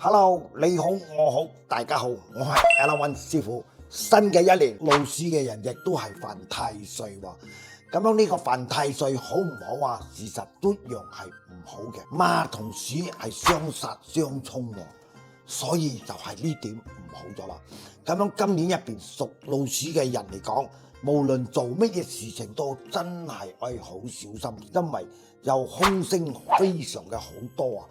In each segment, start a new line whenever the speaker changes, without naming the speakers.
Hello，你好，我好，大家好，我係 Alan 師傅。新嘅一年，老鼠嘅人亦都係犯太歲喎。咁樣呢個犯太歲好唔好啊？事實都一樣係唔好嘅。馬同鼠係相殺相沖喎，所以就係呢點唔好咗啦。咁樣今年入邊屬老鼠嘅人嚟講，無論做乜嘢事情都真係要好小心，因為有凶星非常嘅好多啊。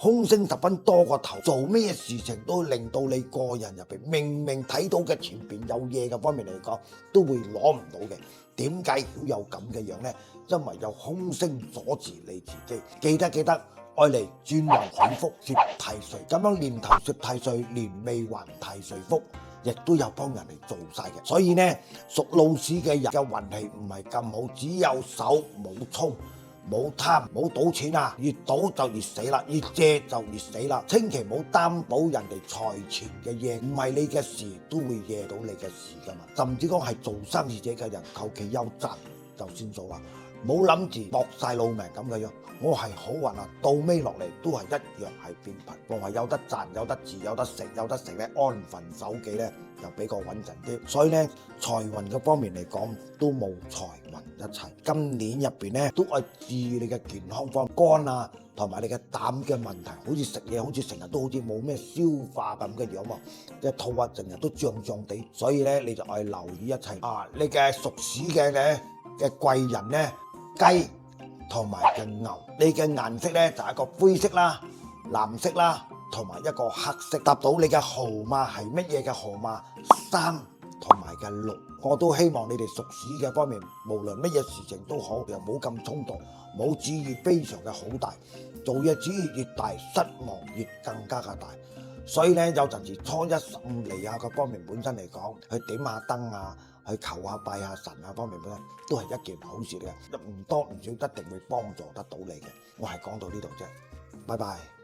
凶星十分多過頭，做咩事情都令到你個人入邊明明睇到嘅前邊有嘢嘅方面嚟講，都會攞唔到嘅。點解會有咁嘅樣呢？因為有凶星阻住你自己。記得愛嚟轉旺許福攝太歲，咁樣年頭攝太歲，年尾還太歲福，亦都有幫人嚟做晒嘅。所以呢，屬老鼠嘅人嘅運氣唔係咁好，只有手冇衝。冇貪冇賭錢啊！越賭就越死啦，越借就越死啦。千祈唔好擔保人哋財錢嘅嘢，唔係你嘅事都會惹到你嘅事噶嘛。甚至講係做生意者嘅人，求其有賺就算數啦，冇諗住搏晒老命咁嘅樣。我係好運啊，到尾落嚟都係一樣係變貧。我話有得賺有得住有得食有得食咧，安分守己咧又比較穩陣啲。所以咧財運嘅方面嚟講都冇財運一齊。今年入邊咧都係注意你嘅健康方面，肝啊同埋你嘅膽嘅問題，好似食嘢好似成日都好似冇咩消化咁嘅樣喎，即係肚啊成日都脹脹地。所以咧你就愛留意一切啊！你嘅屬鼠嘅貴人咧雞同埋嘅牛，你嘅顏色咧就係一個灰色啦、藍色啦，同埋一個黑色。答到你嘅號碼係乜嘢嘅號碼？3同埋嘅6。我都希望你哋屬鼠嘅方面，無論乜嘢事情都好，又冇咁衝動，冇主意非常嘅好大，做嘢主意越大，失望越更加嘅大。所以咧，有陣時初一15嚟啊，各方面本身嚟講，去點下燈啊，去求下拜下神啊，方面本身都係一件好事嚟嘅，唔多唔少一定會幫助得到你嘅。我係講到呢度啫，拜拜。